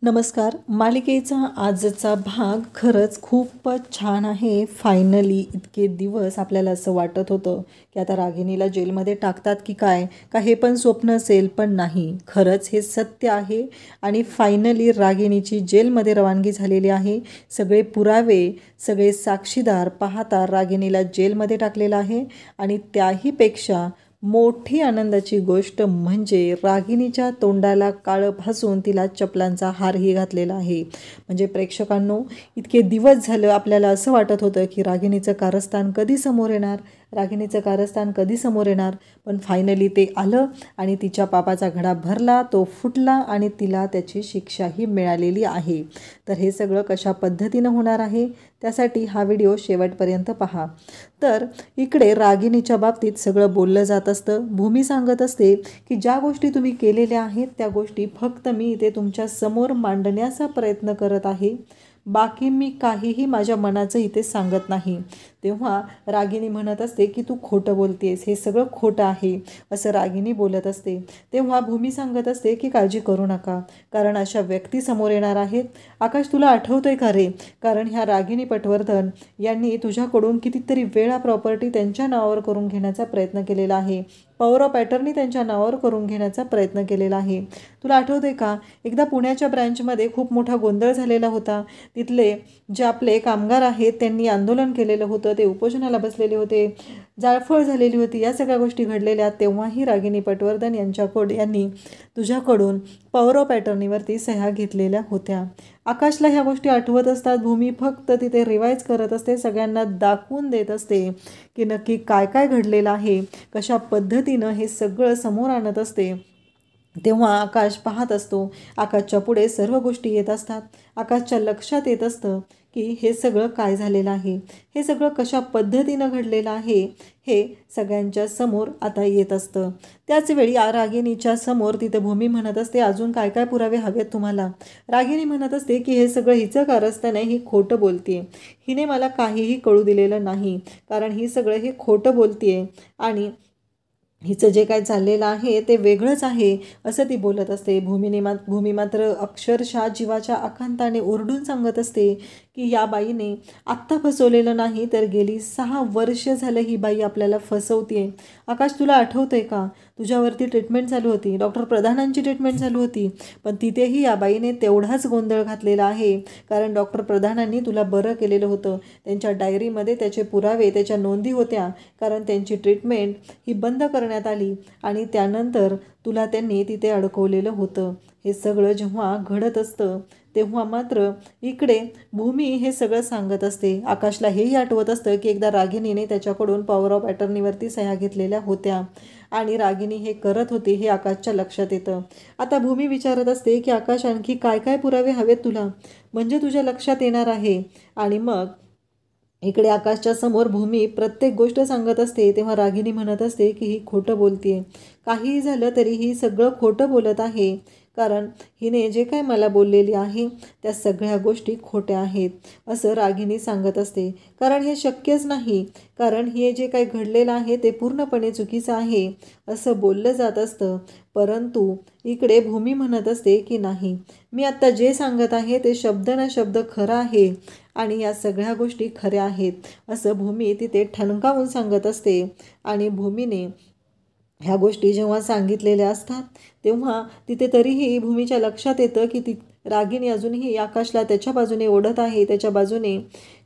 नमस्कार. मालिकेचा आजचा भाग खरंच खूपच छान आहे. फायनली इतके दिवस आपल्याला असं वाटत होतं की आता रागिणीला जेलमध्ये टाकतात की काय, का हे पण स्वप्न असेल, पण नाही, खरंच हे सत्य आहे. आणि फायनली रागिणीची जेलमध्ये रवानगी झालेली आहे. सगळे पुरावे, सगळे साक्षीदार पाहता रागिणीला जेलमध्ये टाकलेलं आहे. आणि त्याहीपेक्षा मोठी आनंदाची गोष्ट म्हणजे रागिणीच्या तोंडाला काळं भासून तिला चपलांचा हारही घातलेला आहे. म्हणजे प्रेक्षकांनो, इतके दिवस झालं आपल्याला असं वाटत होतं की रागिणीचं कारस्थान कधी समोर येणार, रागिणीचं कारस्थान कधी समोर येणार. पण फायनली ते आलं आणि तिच्या पापाचा घडा भरला, तो फुटला आणि तिला त्याची शिक्षाही मिळालेली आहे. तर हे सगळं कशा पद्धतीनं होणार आहे, त्यासाठी हा व्हिडिओ शेवटपर्यंत पहा. तर इकडे रागिणीच्या बाबतीत सगळं बोललं जात असतं. भूमी सांगत असते की ज्या गोष्टी तुम्ही केलेल्या आहेत त्या गोष्टी फक्त मी इथे तुमच्या समोर मांडण्याचा प्रयत्न करत आहे, बाकी मी काहीही माझ्या मनाचं इथे सांगत नाही. तेव्हा रागिणी म्हणत असते की तू खोटं बोलतेस, हे सगळं खोटं आहे, असं रागिणी बोलत असते. तेव्हा भूमी सांगत असते की काळजी करू नका, कारण अशा व्यक्ती समोर येणार आहेत. आकाश, तुला आठवतंय का रे, कारण ह्या रागिणी पटवर्धन यांनी तुझ्याकडून कितीतरी वेळा प्रॉपर्टी त्यांच्या नावावर करून घेण्याचा प्रयत्न केलेला आहे. पॉवर ऑफ अटर्नी त्यांच्या नावावर करून घेण्याचा प्रयत्न केलेला आहे. तुला आठवते का, एकदा पुण्याच्या ब्रँचमध्ये खूप मोठा गोंधळ झालेला होता. तिथले जे आपले कामगार आहेत त्यांनी आंदोलन केलेलं होतं, ते उपोषणाला बसलेले होते, जाळफळ झालेली होती, या सगळ्या गोष्टी घडलेल्या. तेव्हाही रागिणी पटवर्धन यांनी तुझ्याकडून पॉवर ऑफ अटर्नीवरती सह्या घेतलेल्या होत्या. आकाशला ह्या गोष्टी आठवत असतात. भूमी फक्त तिथे रिवाईज करत असते, सगळ्यांना दाखवून देत असते की नक्की काय काय घडलेलं आहे, कशा पद्धतीनं हे सगळं समोर आणत असते. तेव्हा आकाश पाहत असतो. आकाशच्या पुढे सर्व गोष्टी येत असतात. आकाशच्या लक्षात येत असतं की हे सगळं काय झालेलं आहे, हे सगळं कशा पद्धतीनं घडलेलं आहे, हे सगळ्यांच्या समोर आता येत असतं. त्याचवेळी रागिणीच्या समोर तिथे भूमी म्हणत असते, अजून काय काय पुरावे हवेत तुम्हाला. रागिणी म्हणत असते की हे सगळं हिचं कारस्थान आहे, ही खोटं बोलते, हिने मला काहीही कळू दिलेलं नाही, कारण ही सगळं हे खोटं बोलते आणि हिचं जे काय चाललेलं आहे ते वेगळंच आहे, असं ती बोलत असते. भूमी मात्र अक्षरशः जीवाच्या आकांताने ओरडून सांगत असते की या बाईने आत्ता फसवलेलं नाही तर गेली 6 वर्ष झालं ही बाई आपल्याला फसवते. आकाश, तुला आठवतंय का, तुझ्यावरती ट्रीटमेंट चालू होती, डॉक्टर प्रधानांची ट्रीटमेंट चालू होती, पण तिथेही या बाईने तेवढाच गोंधळ घातलेला आहे. कारण डॉक्टर प्रधानांनी तुला बरं केलेलं होतं, त्यांच्या डायरीमध्ये त्याचे पुरावे, त्याच्या नोंदी होत्या, कारण त्यांची ट्रीटमेंट ही बंद करण्यात आली आणि त्यानंतर तुला त्यांनी तिथे अडकवलेलं होतं. हे सगळं जेव्हा घडत असतं तेव्हा मात्र इकडे भूमी हे सगळं सांगत असते. आकाशला हेही आठवत असतं की एकदा रागिणीने त्याच्याकडून पॉवर ऑफ अटर्नीवरती सह्या घेतलेल्या होत्या आणि रागिणी हे करत होती, हे आकाशच्या लक्षात येतं. आता भूमी विचारत असते की आकाश, आणखी काय काय पुरावे हवेत तुला, म्हणजे तुझ्या लक्षात येणार आहे. आणि मग इकडे आकाशच्या समोर भूमी प्रत्येक गोष्ट सांगत असते. तेव्हा रागिणी म्हणत असते की ही खोटं बोलते, काहीही झालं तरी ही सगळं खोटं बोलत आहे, कारण हिने जे काय मला बोललेली आहे त्या सगळ्या गोष्टी खोट्या आहेत, असं रागिणी सांगत असते. कारण हे शक्यच नाही, कारण हे जे काही घडलेलं आहे ते पूर्णपणे चुकीचं आहे, असं बोललं जात असतं. परंतु इकडे भूमी म्हणत असते की नाही, मी आत्ता जे सांगत आहे ते शब्द ना शब्द खरं आहे आणि या सगळ्या गोष्टी खऱ्या आहेत, असं भूमी तिथे ठणकावून सांगत असते. आणि भूमीने ह्या गोष्टी जेव्हा सांगितलेल्या असतात तेव्हा तिथे तरीही भूमीच्या लक्षात येतं की ती रागिणी अजूनही आकाशला त्याच्या बाजूने ओढत आहे, त्याच्या बाजूने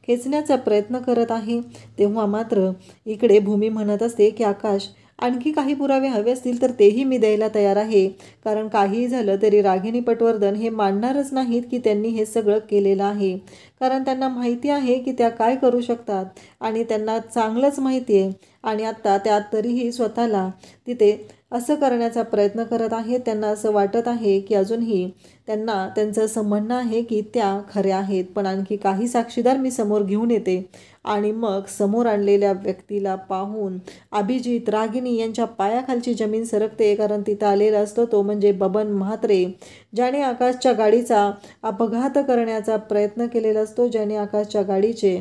खेचण्याचा प्रयत्न करत आहे. तेव्हा मात्र इकडे भूमी म्हणत असते की आकाश, आणखी काही पुरावे हवे असतील तर तेही मी द्यायला तयार आहे, कारण काहीही झालं तरी रागिणी पटवर्धन हे मानणारच नाहीत की त्यांनी हे सगळं केलेलं आहे, कारण त्यांना माहिती आहे की त्या काय करू शकतात आणि त्यांना चांगलंच माहिती आहे. आणि आत्ता त्या तरीही स्वतःला तिथे असं करण्याचा प्रयत्न करत आहेत. त्यांना असं वाटत आहे की अजूनही त्यांचं असं म्हणणं आहे की त्या खऱ्या आहेत, पण आणखी काही साक्षीदार मी समोर घेऊन येते. आणि मग समोर आणलेल्या व्यक्तीला पाहून अभिजित, रागिणी यांच्या पायाखालची जमीन सरकते, कारण तिथं आलेला असतो तो म्हणजे बबन म्हात्रे, ज्याने आकाशच्या गाडीचा अपघात करण्याचा प्रयत्न केलेला असतो, ज्याने आकाशच्या गाडीचे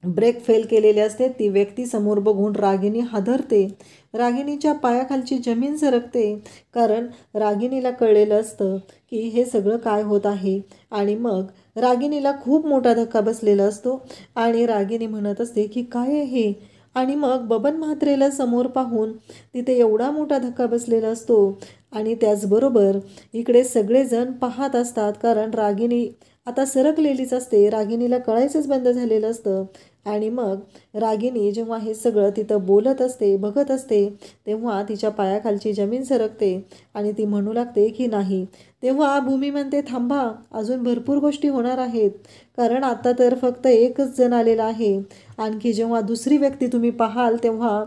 ब्रेक फेल केलेले असते ती व्यक्ती समोर बघून रागिनी हादरते. रागिनीच्या पायाखालची जमीन सरकते, कारण रागिनीला कळलेलं असतं की हे सगळं काय होत आहे. आणि मग रागिनीला खूप मोठा धक्का बसलेला असतो आणि रागिनी म्हणत असते की काय आहे हे. आणि मग बबन म्हात्रेला समोर पाहून तिथे एवढा मोठा धक्का बसलेला असतो. आणि त्याचबरोबर इकडे सगळेजण पाहत असतात, कारण रागिनी आता सरकलेलीच असते. रागिनीला कळायचंच बंद झालेलं असतं. आणि मग रागिनी जेव्हा हे सगळं तिथं बोलत असते, बघत असते, तेव्हा तिच्या पायाखालची जमीन सरकते आणि ती म्हणू लागते की नाही. तेव्हा भूमी म्हणते थांबा, अजून भरपूर गोष्टी होणार आहेत, कारण आता तर फक्त एकच जण आलेला आहे. आणखी जेव्हा दुसरी व्यक्ती तुम्ही पाहाल तेव्हा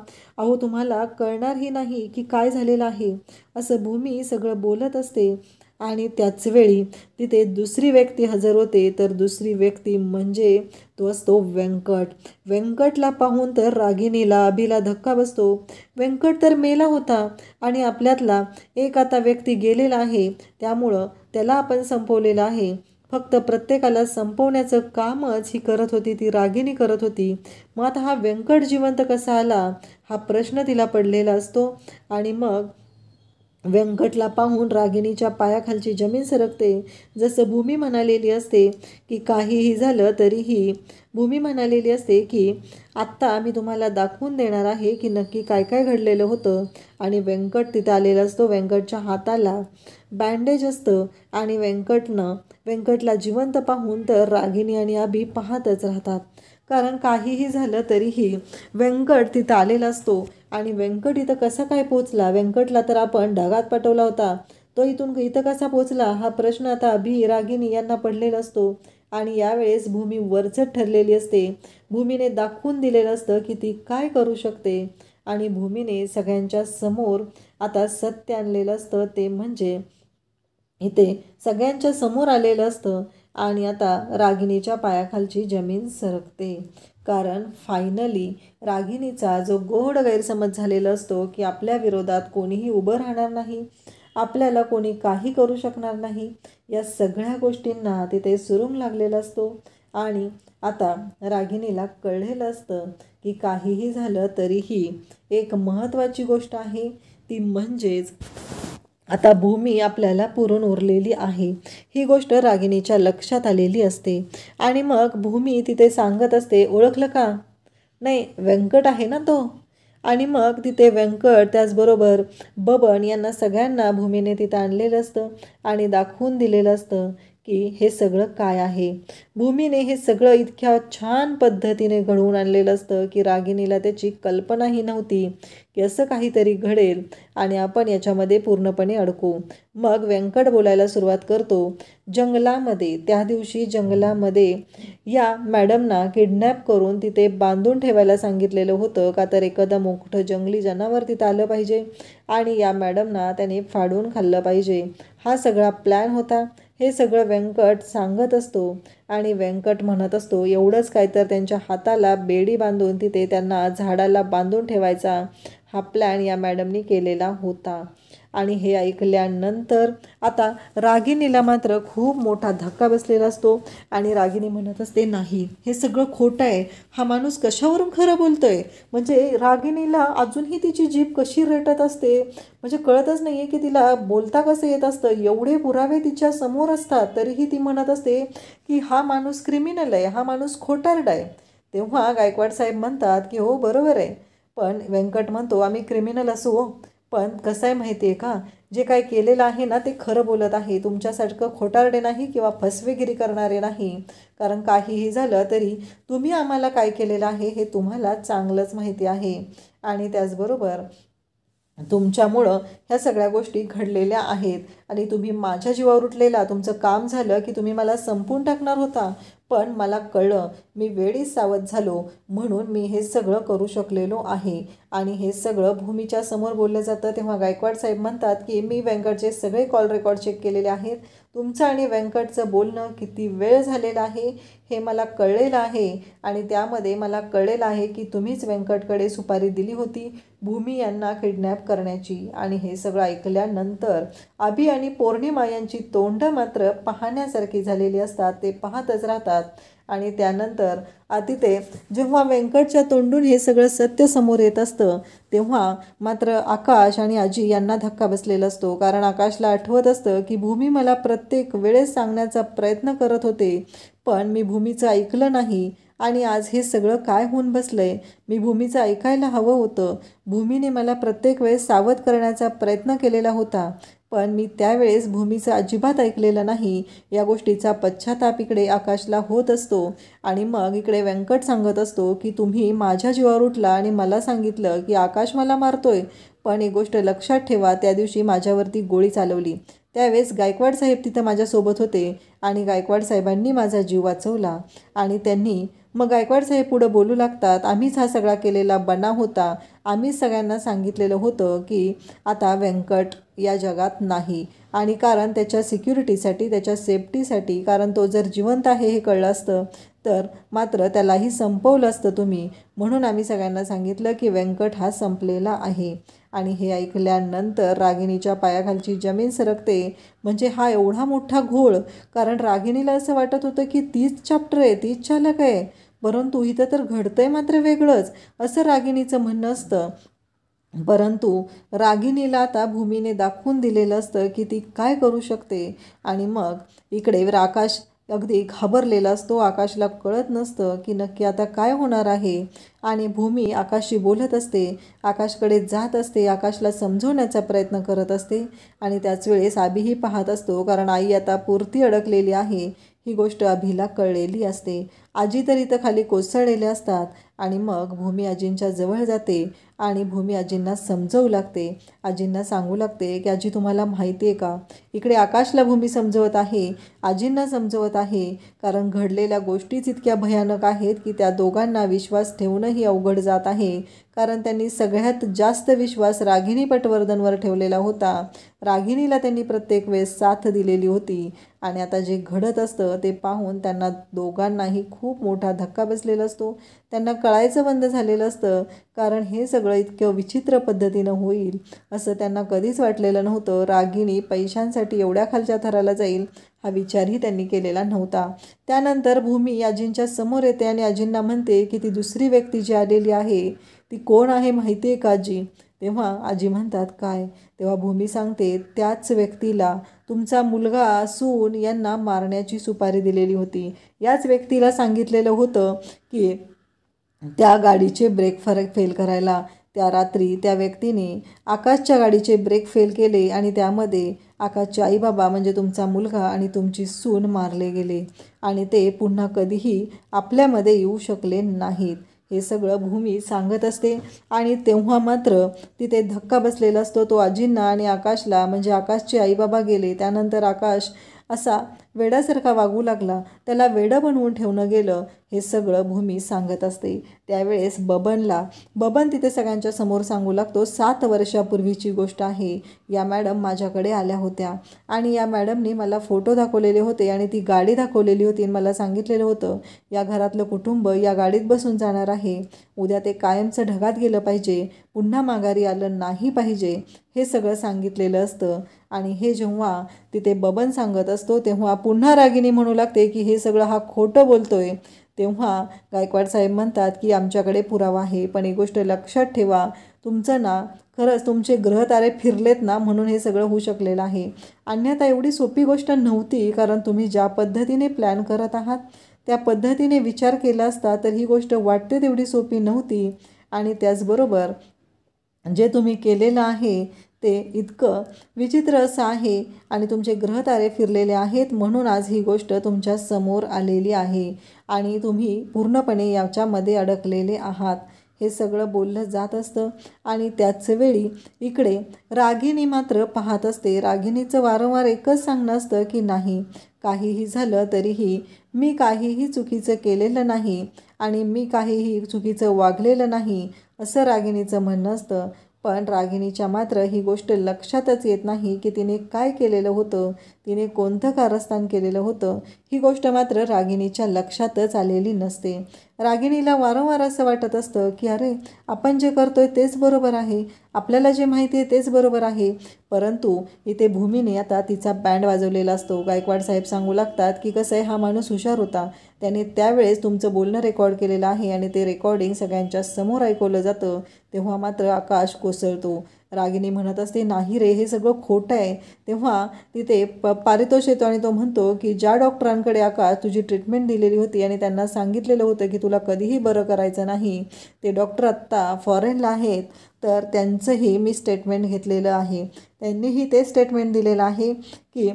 तुम्हाला कळणारही नाही की काय झालेलं आहे, असं भूमी सगळं बोलत असते. आणि त्याच वेळी तिथे दुसरी व्यक्ती हजर होते. तर दुसरी व्यक्ती म्हणजे तो असतो व्यंकट. व्यंकटला पाहून तर रागिनीला, अभिला धक्का बसतो. व्यंकट तर मेला होता आणि आपल्यातला एक आता व्यक्ती गेलेला आहे, त्यामुळं त्याला आपण संपवलेलं आहे. फक्त प्रत्येकाला संपवण्याचं कामच ही करत होती, ती रागिनी करत होती. मग आता हा व्यंकट जिवंत कसा आला, हा प्रश्न तिला पडलेला असतो. आणि मग व्यंकटला पाहून रागिनीच्या पायाखालची जमीन सरकते. जसं भूमी म्हणालेली असते की काहीही झालं तरीही भूमी म्हणालेली असते की आत्ता मी तुम्हाला दाखवून देणार आहे की नक्की काय काय घडलेलं होतं. आणि व्यंकट तिथं आलेला असतो. व्यंकटच्या हाताला बँडेज असतं आणि व्यंकटला जिवंत पाहून तर रागिनी आणि अभि पाहतच राहतात, कारण काहीही झालं तरीही व्यंकट तिथं आलेला असतो. आणि व्यंकट इथं कसा काय पोचला, व्यंकटला तर आपण ढगात पाठवला होता, तो इथं कसा पोचला, हा प्रश्न आता अभि, रागिनी यांना पडलेला असतो. आणि यावेळेस भूमी वरचढ ठरलेली असते. भूमीने दाखवून दिलेलं असतं की ती काय करू शकते. आणि भूमीने सगळ्यांच्या समोर आता सत्य आणलेलं असतं, ते म्हणजे इथे सगळ्यांच्या समोर आलेलं असतं. आणि आता रागिनीच्या पायाखालची जमीन सरकते, कारण फायनली रागिनीचा जो गोड गैरसमज झालेला असतो की आपल्या विरोधात कोणीही उभं राहणार नाही, आपल्याला कोणी काही करू शकणार नाही, या सगळ्या गोष्टींना तिथे सुरुंग लागलेला असतो. आणि आता रागिनीला कळलेलं असतं की काहीही झालं तरीही एक महत्त्वाची गोष्ट आहे, ती म्हणजेच आता भूमी आपल्याला पुरून उरलेली आहे. ही गोष्ट रागिनीच्या लक्षात आलेली असते. आणि मग भूमी तिथे सांगत असते, ओळखलं का, नाही व्यंकट आहे ना तो. आणि मग तिथे व्यंकट त्याचबरोबर बबन यांना सगळ्यांना भूमीने तिथं आणलेलं असतं आणि दाखवून दिलेलं असतं की हे सगळं काय आहे. भूमीने हे सगळं इतक्या छान पद्धतीने घडवून आणलेलं असतं की रागिनीला त्याची कल्पनाही नव्हती की असं काहीतरी घडेल आणि आपण याच्यामध्ये पूर्णपणे अडकू. मग व्यंकट बोलायला सुरुवात करतो. जंगलामध्ये त्या दिवशी जंगलामध्ये या मॅडमना किडनॅप करून तिथे बांधून ठेवायला सांगितलेलं होतं, का तर एखादं मोठं जंगली जनावर तिथं आलं पाहिजे आणि या मॅडमना त्याने फाडून खाल्लं पाहिजे. हा सगळा प्लॅन होता. हे सगळं व्यंकट सांगत असतो आणि व्यंकट म्हणत असतो एवढंच काय, तर त्यांच्या हाताला बेडी बांधून तिथे त्यांना झाडाला बांधून ठेवायचा हा प्लॅन या मॅडमनी केलेला होता. आणि हे ऐकल्यानंतर आता रागिनीला मात्र खूप मोठा धक्का बसलेला असतो आणि रागिनी म्हणत असते नाही, हे सगळं खोटं आहे, हा माणूस कशावरून खरं बोलतोय. म्हणजे रागिनीला अजूनही तिची जीभ कशी रेटत असते, म्हणजे कळतच नाही आहे की तिला बोलता कसं येत असतं. एवढे पुरावे तिच्या समोर असतात तरीही ती म्हणत असते की हा माणूस क्रिमिनल आहे, हा माणूस खोटारडा आहे. तेव्हा गायकवाड साहेब म्हणतात की हो बरोबर आहे, पण व्यंकट म्हणतो आम्ही क्रिमिनल असू हो, पण कसं आहे माहिती आहे का, जे काय केलेलं आहे ना ते खरं बोलत आहे, तुमच्यासारखं खोटारडे नाही किंवा फसवेगिरी करणारे नाही. कारण काहीही झालं तरी तुम्ही आम्हाला काय केलेलं आहे हे तुम्हाला चांगलंच माहिती आहे. आणि त्याचबरोबर तुमच्यामुळं ह्या सगळ्या गोष्टी घडलेल्या आहेत आणि तुम्ही माझ्या जीवावर उठलेला, तुमचं काम झालं की तुम्ही मला संपून टाकणार होता, पण मला कळलं, मी वेळीच सावध झालो, म्हणून मी हे सगळं करू शकलेलो आहे. आणि हे सगळं भूमीच्या समोर बोललं जातं. तेव्हा गायकवाड साहेब म्हणतात की मी व्यंकटचे सगळे कॉल रेकॉर्ड चेक केलेले आहेत, तुमचं आणि व्यंकटचं बोलणं किती वेळ झालेलं आहे हे मला कळलेलं आहे. आणि त्यामध्ये मला कळलेलं आहे की तुम्हीच व्यंकटकडे सुपारी दिली होती भूमी यांना किडनॅप करण्याची. आणि हे सगळं ऐकल्यानंतर अभि आणि आणि पौर्णिमा यांची तोंड मात्र पाहण्यासारखी झालेली असतात. ते पाहतच राहतात. आणि त्यानंतर तिथे जेव्हा व्यंकटच्या तोंडून हे सगळं सत्य समोर येत असतं तेव्हा मात्र आकाश आणि आजी यांना धक्का बसलेला असतो. कारण आकाशला आठवत असतं की भूमी मला प्रत्येक वेळेस सांगण्याचा प्रयत्न करत होते, पण मी भूमीचं ऐकलं नाही. आणि आज हे सगळं काय होऊन बसलंय. मी भूमीचं ऐकायला हवं होतं. भूमीने मला प्रत्येक वेळेस सावध करण्याचा प्रयत्न केलेला होता, पण मी त्यावेळेस भूमीचं अजिबात ऐकलेलं नाही. या गोष्टीचा पश्चाताप इकडे आकाशला होत असतो. आणि मग इकडे व्यंकट सांगत असतो की तुम्ही माझ्या जीवावर उठला आणि मला सांगितलं की आकाश मला मारतोय, पण एक गोष्ट लक्षात ठेवा, त्या दिवशी माझ्यावरती गोळी चालवली त्यावेळेस गायकवाड साहेब तिथं माझ्यासोबत होते आणि गायकवाड साहेबांनी माझा जीव वाचवला. आणि त्यांनी मग गायकवाड साहेब पुढं बोलू लागतात, आम्हीच हा सगळा केलेला बनाव होता. आम्हीच सगळ्यांना सांगितलेलं होतं की आता व्यंकट या जगात नाही. आणि कारण त्याच्या सिक्युरिटीसाठी, त्याच्या सेफ्टीसाठी, कारण तो जर जिवंत आहे हे कळलं असतं तर मात्र त्यालाही संपवलं असतं तुम्ही. म्हणून आम्ही सगळ्यांना सांगितलं की व्यंकट हा संपलेला आहे. आणि हे ऐकल्यानंतर रागिणीच्या पायाखालची जमीन सरकते. म्हणजे हा एवढा मोठा घोळ. कारण रागिणीला असं वाटत होतं की 30 चॅप्टर आहे, 30 चालक आहे, परंतु इथं तर घडतंय मात्र वेगळंच असं रागिणीचं म्हणणं असतं. परंतु रागिणीला आता भूमीने दाखवून दिलेलं असतं की ती काय करू शकते. आणि मग इकडे आकाश अगदी घाबरलेला असतो. आकाशला कळत नसतं की नक्की आता काय होणार आहे. आणि भूमी आकाशशी बोलत असते, आकाशकडे जात असते, आकाशला समजवण्याचा प्रयत्न करत असते. आणि त्याच वेळेस अभिही पाहत असतो, कारण आई आता पुरती अडकलेली आहे ही गोष्ट अभिला कळलेली असते. आजी तर इथं खाली कोसळलेले असतात. आणि मग भूमी आजींच्या जवळ जाते आणि भूमी आजींना समजवू लागते. आजींना सांगू लागते की आजी तुम्हाला माहिती आहे का, इकडे आकाशला भूमी समजवत आहे, आजींना समजवत आहे, कारण घडलेल्या गोष्टीच इतक्या भयानक आहेत की त्या दोघांना विश्वास ठेवणंही अवघड जात आहे. कारण त्यांनी सगळ्यात जास्त विश्वास रागिणी पटवर्धनवर ठेवलेला होता. रागिणीला त्यांनी प्रत्येक वेळेस साथ दिलेली होती. आणि आता जे घडत असतं ते पाहून त्यांना दोघांनाही खूप मोठा धक्का बसलेला असतो. त्यांना कळायचं बंद झालेलं असतं, कारण हे सगळं इतकं विचित्र पद्धतीनं होईल असं त्यांना कधीच वाटलेलं नव्हतं. रागिणी पैशांसाठी एवढ्या खालच्या थराला जाईल हा विचारही त्यांनी केलेला नव्हता. त्यानंतर भूमी आजींच्या समोर येते आणि आजींना म्हणते की ती दुसरी व्यक्ती जी आलेली आहे ती कोण आहे माहिती आहे का आजी. तेव्हा आजी म्हणतात काय. तेव्हा भूमी सांगते त्याच व्यक्तीला तुमचा मुलगा सून यांना मारण्याची सुपारी दिलेली होती. याच व्यक्तीला सांगितलेलं होतं की त्या गाडीचे ब्रेक फेल करायला. त्या रात्री त्या व्यक्तीने आकाशच्या गाडीचे ब्रेक फेल केले आणि त्यामध्ये आकाशचे आईबाबा म्हणजे तुमचा मुलगा आणि तुमची सून मारले गेले आणि ते पुन्हा कधीही आपल्यामध्ये येऊ शकले नाहीत. हे सगळं भूमी सांगत असते. आणि तेव्हा मात्र तिथे धक्का बसलेला असतो तो आजींना आणि आकाशला. म्हणजे आकाशचे आईबाबा गेले त्यानंतर आकाश असा वेड्यासारखा वागू लागला, त्याला वेडं बनवून ठेवणं गेलं, हे सगळं भूमी सांगत असते. त्यावेळेस बबन तिथे सगळ्यांच्या समोर सांगू लागतो, 7 वर्षापूर्वीची गोष्ट आहे. या मॅडम माझ्याकडे आल्या होत्या आणि या मॅडमनी मला फोटो दाखवलेले होते आणि ती गाडी दाखवलेली होती आणि मला सांगितलेलं होतं या घरातलं कुटुंब या गाडीत बसून जाणार आहे. उद्या ते कायमचं ढगात गेलं पाहिजे, पुन्हा माघारी आलं नाही पाहिजे, हे सगळं सांगितलेलं असतं. आणि हे जेव्हा तिथे बबन सांगत असतो तेव्हा पुन्हा रागिणी म्हणू लागते की हे सगळं हा खोटं बोलतोय. तेव्हा गायकवाड साहेब म्हणतात की आमच्याकडे पुरावा आहे, पण एक गोष्ट लक्षात ठेवा, तुमचं ना खरंच तुमचे ग्रहतारे फिरलेत ना म्हणून हे सगळं होऊ शकलेलं आहे. अन्यथा एवढी सोपी गोष्ट नव्हती, कारण तुम्ही ज्या पद्धतीने प्लॅन करत आहात त्या पद्धतीने विचार केला असता तर ही गोष्ट वाटते तेवढी सोपी नव्हती. आणि त्याचबरोबर जे तुम्ही केलेलं आहे ते इतकं विचित्र असं आहे आणि तुमचे ग्रहतारे फिरलेले आहेत म्हणून आज ही गोष्ट तुमच्या समोर आलेली आहे आणि तुम्ही पूर्णपणे याच्यामध्ये अडकलेले आहात. हे सगळं बोललं जात असतं. आणि त्याच वेळी इकडे रागिणी मात्र पाहत असते. रागिणीचं वारंवार एकच सांगणं असतं की नाही, काहीही झालं तरीही मी काहीही चुकीचं केलेलं नाही आणि मी काहीही चुकीचं वागलेलं नाही असं रागिणीचं म्हणणं असतं. पण रागिणीच्या मात्र ही गोष्ट लक्षातच येत नाही की तिने काय केलेलं होतं, तिने कोणतं कारस्थान केलेलं होतं, ही गोष्ट मात्र रागिणीच्या लक्षातच आलेली नसते. रागिणीला वारंवार असं वाटत असतं की अरे आपण जे करतोय तेच बरोबर आहे, आपल्याला जे माहिती आहे तेच बरोबर आहे. परंतु इथे भूमीने आता तिचा बँड वाजवलेला असतो. गायकवाड साहेब सांगू लागतात की कसं आहे, हा माणूस हुशार होता, त्याने त्यावेळेस तुमचं बोलणं रेकॉर्ड केलेलं आहे आणि ते रेकॉर्डिंग सगळ्यांच्या समोर ऐकवलं जातं. तेव्हा मात्र आकाश कोसळतो. रागिणी म्हणत असते नाही रे, हे सगळं खोटं आहे. तेव्हा तिथे पारितोष येतो आणि तो म्हणतो की ज्या डॉक्टरांकडे आकाश तुझी ट्रीटमेंट दिलेली होती आणि त्यांना सांगितलेलं होतं की तुला कधीही बरं करायचं नाही, ते डॉक्टर आत्ता फॉरेनला आहेत, तर त्यांचंही मी स्टेटमेंट घेतलेलं आहे. त्यांनीही ते स्टेटमेंट दिलेलं आहे की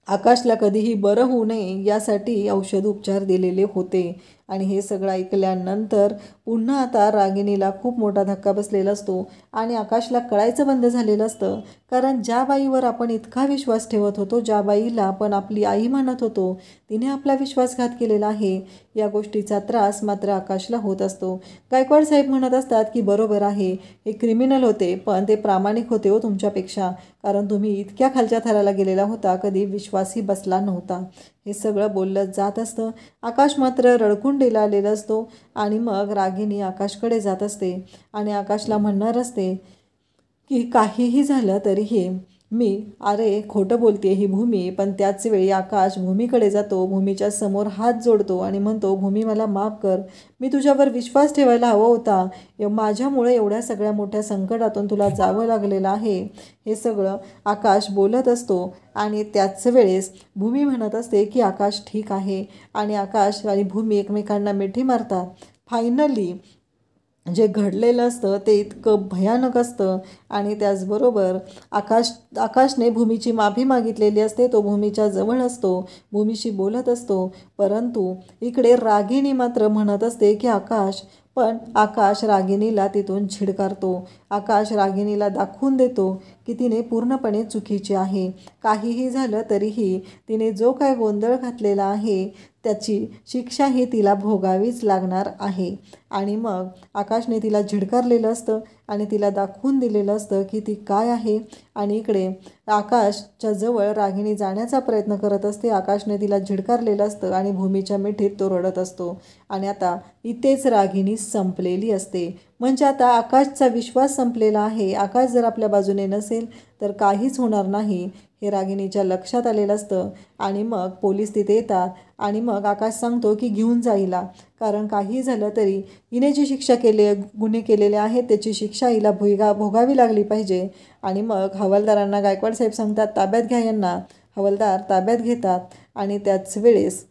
आकाशला कधीही बरं होऊ नये यासाठी औषध उपचार दिलेले होते. आणि हे सगळं ऐकल्यानंतर पुन्हा आता रागिणीला खूप मोठा धक्का बसलेला असतो आणि आकाशला कळायचं बंद झालेलं असतं. कारण ज्या बाईवर आपण इतका विश्वास ठेवत होतो, ज्या बाईला आपण आपली आई मानत होतो, तिने आपला विश्वासघात केलेला आहे, या गोष्टीचा त्रास मात्र आकाशला होत असतो. गायकवाड साहेब म्हणत असतात की बरोबर आहे, हे क्रिमिनल होते पण ते प्रामाणिक होते हो तुमच्यापेक्षा, कारण तुम्ही इतक्या खालच्या थराला गेलेला होता, कधी विश्वासही बसला नव्हता. हे सगळं बोललं जात असतं. आकाश मात्र रडकुंडीला आलेला असतो आणि मग रागिणी आकाशकडे जात असते आणि आकाशला म्हणणार असते की काहीही झालं तरीही अरे खोटं बोलते ही भूमी. पण त्याच वेळी आकाश भूमीकडे जातो, भूमीच्या समोर हात जोडतो आणि म्हणतो भूमी मला माफ कर, मी तुझ्यावर विश्वास ठेवायला हवा होता, माझ्यामुळे एवढ्या सगळ्या मोठ्या संकटातून तुला जावं लागलेलं आहे. हे सगळं आकाश बोलत असतो आणि त्याच वेळेस भूमी म्हणत असते की आकाश ठीक आहे आणि आकाश आणि भूमी एकमेकांना मिठी मारतात. फायनली जे घडलेलं असतं ते इतकं भयानक असतं आणि त्याचबरोबर आकाशने भूमीची माफी मागितलेली असते. तो भूमीच्या जवळ असतो, भूमीशी बोलत असतो. परंतु इकडे रागिणी मात्र म्हणत असते की पण आकाश रागिणीला तिथून झिडकारतो. आकाश रागिणीला दाखवून देतो की तिने पूर्णपणे चुकीची आहे. काहीही झालं तरीही तिने जो काय गोंधळ घातलेला आहे त्याची शिक्षाही तिला भोगावीच लागणार आहे. आणि मग आकाशने तिला झिडकारलेलं असतं आणि तिला दाखवून दिलेलं असतं की ती काय आहे. आणि इकडे आकाशच्या जवळ रागिणी जाण्याचा प्रयत्न करत असते. आकाशने तिला झिडकारलेलं असतं आणि भूमीच्या मिठीत तो रडत असतो. आणि आता इथेच रागिणी संपलेली असते. म्हणजे आता आकाशचा विश्वास संपलेला आहे. आकाश जर आपल्या बाजूने नसेल तर काहीच होणार नाही हे रागिणीच्या लक्षात आलेलं असतं. आणि मग पोलीस तिथे येतात आणि मग आकाश सांगतो की घेऊन जाईला, कारण काही झालं तरी हिने जी शिक्षा गुन्हे केलेले आहेत त्याची शिक्षा हिला भोगावी लागली पाहिजे. आणि मग हवालदारांना गायकवाड साहेब सांगतात ताब्यात घ्या यांना. हवालदार ताब्यात घेतात आणि त्याच वेळेस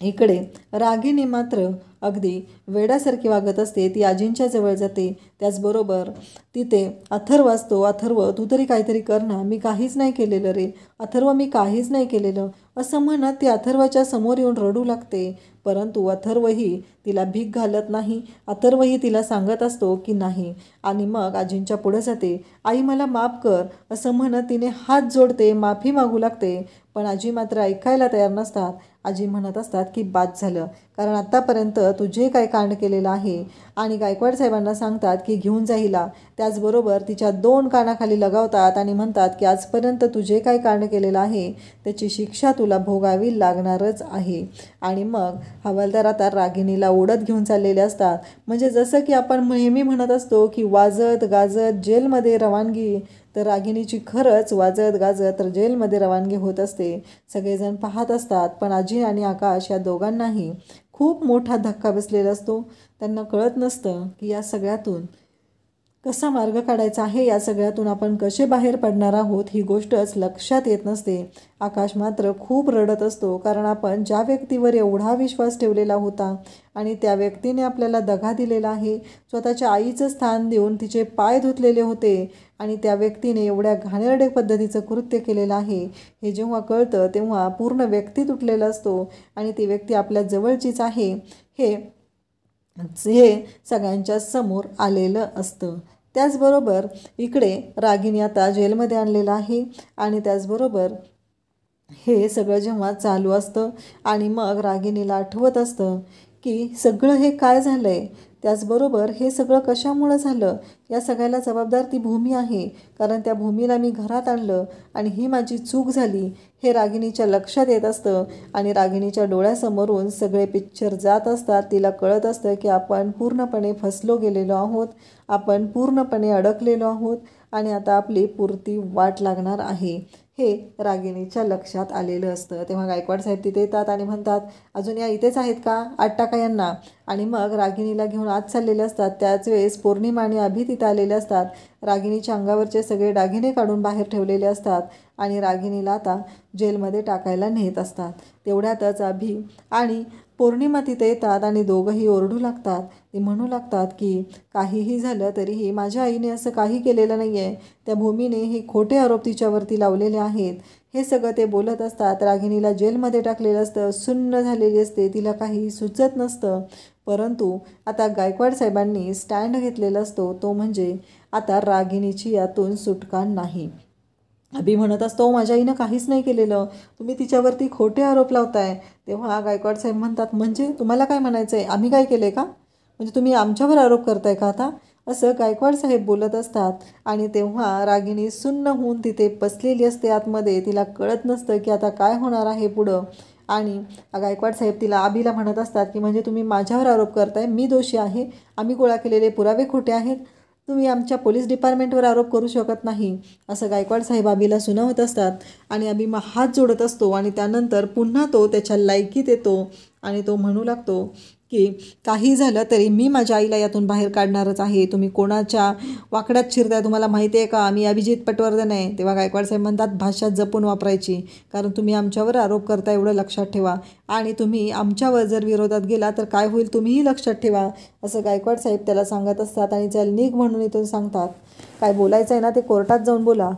इकडे रागिणी मात्र अगदी वेड्यासारखी वागत असते. ती आजींच्या जवळ जाते. त्याचबरोबर तिथे अथर्व असतो. अथर्व तू तरी काहीतरी कर ना, मी काहीच नाही केलेलं रे अथर्व, मी काहीच नाही केलेलं असं म्हणत ती अथर्वच्या समोर येऊन रडू लागते. परंतु अथर्वही तिला भीक घालत नाही. अथर्वही तिला सांगत असतो की नाही. आणि मग आजींच्या पुढे जाते. आई मला माफ कर असं म्हणत तिने हात जोडते, माफी मागू लागते. पण आजी मात्र ऐकायला तयार नसतात. आजी म्हणत असतात की बाद झालं, कारण आत्तापर्यंत तू जे काय कांड केलेलं आहे. आणि गायकवाड साहेबांना सांगतात की घेऊन जाईला. त्याचबरोबर तिच्या 2 कानाखाली लगावतात आणि म्हणतात की आजपर्यंत तू जे काय कांड केलेलं आहे त्याची शिक्षा तुला भोगावी लागणारच आहे. आणि मग हवालदार आता रागिणीला ओढत घेऊन चाललेले असतात. म्हणजे जसं की आपण नेहमी म्हणत असतो की वाजत गाजत जेलमध्ये रवानगी, तर रागिणीची खरंच वाजत गाजत जेलमध्ये रवानगी होत असते. सगळेजण पाहत असतात. पण आजी आणि आकाश या दोघांनाही खूप मोठा धक्का बसलेला असतो. त्यांना कळत नसतं की या सगळ्यातून कसा मार्ग काढायचा आहे, या सगळ्यातून आपण कसे बाहेर पडणार आहोत ही गोष्टच लक्षात येत नसते. आकाश मात्र खूप रडत असतो, कारण आपण ज्या व्यक्तीवर एवढा विश्वास ठेवलेला होता आणि त्या व्यक्तीने आपल्याला दगा दिलेला आहे, स्वतःच्या आईचं स्थान देऊन तिचे पाय धुतलेले होते आणि त्या व्यक्तीने एवढ्या घाणेरड्या पद्धतीचं कृत्य केलेलं आहे हे जेव्हा कळतं तेव्हा पूर्ण व्यक्ती तुटलेला असतो आणि ती व्यक्ती आपल्या जवळचीच आहे हे सगळ्यांच्या समोर आलेलं असतं. त्याचबरोबर इकडे रागिणी आता जेलमध्ये आणलेलं आहे आणि त्याचबरोबर हे सगळं जेव्हा चालू असतं आणि मग रागिणीला आठवत असतं की सगळं हे काय झालं आहे, त्याचबरोबर हे सगळं कशामुळं झालं, या सगळ्याला जबाबदार ती भूमी आहे. कारण त्या भूमीला मी घरात आणलं आणि ही माझी चूक झाली हे रागिणीच्या लक्षात येत असतं आणि रागिणीच्या डोळ्यासमोरून सगळे पिक्चर जात असतात. तिला कळत असतं की आपण पूर्णपणे फसलो गेलेलो आहोत, आपण पूर्णपणे अडकलेलो आहोत आणि आता आपली पुरती वाट लागणार आहे हे रागिणीच्या लक्षात आलेलं असतं. तेव्हा गायकवाड साहेब तिथे येतात आणि म्हणतात, अजून या इथेच आहेत का, आत टाका यांना. आणि मग रागिणीला घेऊन आत चाललेले असतात. त्याच वेळेस पौर्णिमा आणि अभि तिथे आलेले असतात. रागिणीच्या अंगावरचे सगळे दागिने काढून बाहेर ठेवलेले असतात आणि रागिणीला आता जेलमध्ये टाकायला नेत असतात. तेवढ्यातच अभि आणि पौर्णिमा तिथे येतात आणि दोघंही ओरडू लागतात. ते म्हणू लागतात की काहीही झालं तरीही माझ्या आईने असं काही केलेलं नाही आहे, त्या भूमीने हे खोटे आरोप तिच्यावरती लावलेले आहेत, हे सगळं ते बोलत असतात. रागिणीला जेलमध्ये टाकलेलं असतं, सुन्न झालेली असते, तिला काही सुचत नसतं. परंतु आता गायकवाड साहेबांनी स्टँड घेतलेला असतो, तो म्हणजे आता रागिणीची यातून सुटका नाही. अभि म्हणत असतो, माझ्या आईनं काहीच नाही केलेलं, तुम्ही तिच्यावरती खोटे आरोप लावताय. तेव्हा गायकवाड साहेब म्हणतात, म्हणजे तुम्हाला काय म्हणायचं आहे, आम्ही काय केलं आहे का, म्हणजे तुम्ही आमच्यावर आरोप करताय का आता, असं गायकवाड साहेब बोलत असतात. आणि तेव्हा रागिणी सुन्न होऊन तिथे बसलेली असते आतमध्ये. तिला कळत नसतं की आता काय होणार आहे पुढं. आणि गायकवाड साहेब तिला अभिला म्हणत असतात की म्हणजे तुम्ही माझ्यावर आरोप करताय, मी दोषी आहे, आम्ही गोळा केलेले पुरावे खोटे आहेत, तुम्ही आमच्या पोलीस डिपार्टमेंटवर आरोप करू शकत नाही, असं गायकवाड साहेब अभिला सुनावत असतात. आणि अभि मग हात जोडत असतो आणि त्यानंतर पुन्हा तो त्याच्या लायकीत येतो आणि तो म्हणू लागतो की काही झालं तरी मी माझ्या आईला यातून बाहेर काढणारच आहे, तुम्ही कोणाच्या वाकड्यात शिरताय, तुम्हाला माहिती आहे का आम्ही अभिजित पटवर्धन आहे. तेव्हा गायकवाड साहेब म्हणतात, भाषा जपून वापरायची, कारण तुम्ही आमच्यावर आरोप करता एवढं लक्षात ठेवा, आणि तुम्ही आमच्यावर जर विरोधात गेला तर काय होईल तुम्हीही लक्षात ठेवा, असं गायकवाड साहेब त्याला सांगत असतात. आणि चल निघ म्हणून इथून सांगतात, काय बोलायचं आहे ना ते कोर्टात जाऊन बोला,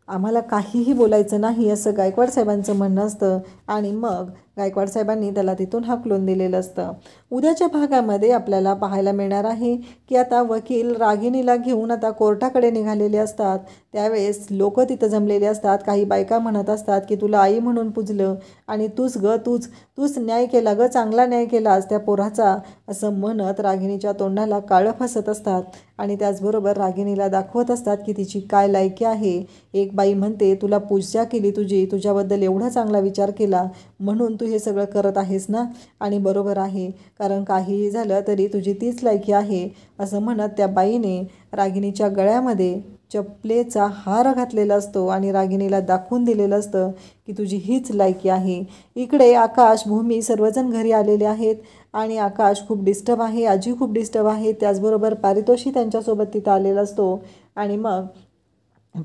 आम्हाला काहीही बोलायचं नाही, असं गायकवाड साहेबांचं म्हणणं असतं. आणि मग गायकवाड साहेबांनी त्याला तिथून हाकलून दिलेलं असतं. उद्याच्या भागामध्ये आपल्याला पाहायला मिळणार आहे की आता वकील रागिणीला घेऊन आता कोर्टाकडे निघालेले असतात. त्यावेळेस लोक तिथं जमलेले असतात. काही बायका म्हणत असतात की तुला आई म्हणून पूजलं आणि तूच न्याय केला ग, चांगला न्याय केलास त्या पोराचा, असं म्हणत रागिणीच्या तोंडाला काळं फासत असतात. आणि त्याचबरोबर रागिणीला दाखवत असतात की तिची काय लायकी आहे. एक बाई म्हणते, तुला पूजा केली तुझ्याबद्दल एवढा चांगला विचार केला म्हणून तू हे सगळं करत आहेस ना, आणि बरोबर आहे, कारण काहीही झालं तरी तुझी तीच लायकी आहे, असं म्हणत त्या बाईने रागिणीच्या गळ्यामध्ये चपलेचा हार घातलेला असतो आणि रागिणीला दाखवून दिलेलं असतं की तुझी हीच लायकी आहे. इकडे आकाश, भूमी सर्वजण घरी आलेले आहेत आणि आकाश खूप डिस्टर्ब आहे, आजी खूप डिस्टर्ब आहे, त्याचबरोबर पारितोषही त्यांच्यासोबत तिथं आलेला असतो. आणि मग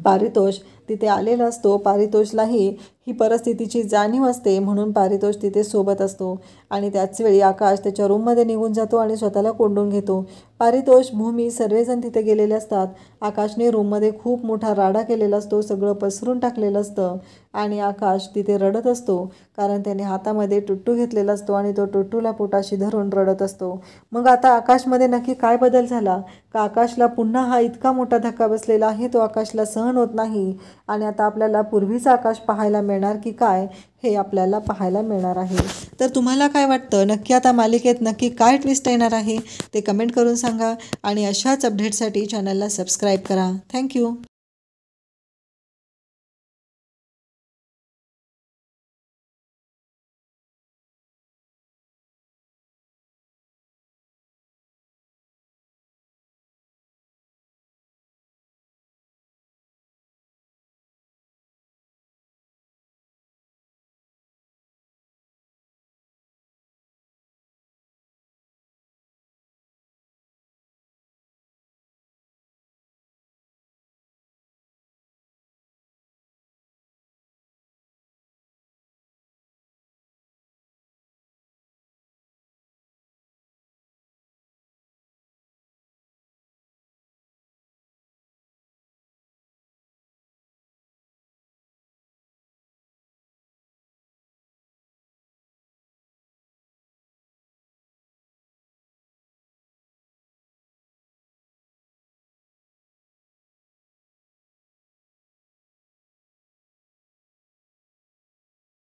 पारितोष तिथे आलेला असतो. पारितोषलाही ही परिस्थितीची जाणीव असते म्हणून पारितोष तिथे सोबत असतो. आणि त्याचवेळी आकाश त्याच्या रूममध्ये निघून जातो आणि स्वतःला कोंडून घेतो. पारितोष, भूमी सर्वजण तिथे गेलेले असतात. आकाशने रूममध्ये खूप मोठा राडा केलेला असतो, सगळं पसरून टाकलेलं असतं आणि आकाश तिथे रडत असतो, कारण त्याने हातामध्ये टुट्टू घेतलेला असतो आणि तो टुट्टूला पोटाशी धरून रडत असतो. मग आता आकाशमध्ये नक्की काय बदल झाला का, आकाशला पुन्हा हा इतका मोठा धक्का बसलेला आहे, तो आकाशला सहन होत नाही आणि आता आपल्याला पूर्वीचा आकाश पाहायला मिळणार की काय, हे आपल्याला पाहायला मिळणार आहे. तर तुम्हाला काय वाटतं, नक्की आता मालिकेत नक्की काय ट्विस्ट येणार आहे ते कमेंट करून सांगा आणि अशाच अपडेटसाठी चॅनलला सबस्क्राईब करा. थँक्यू.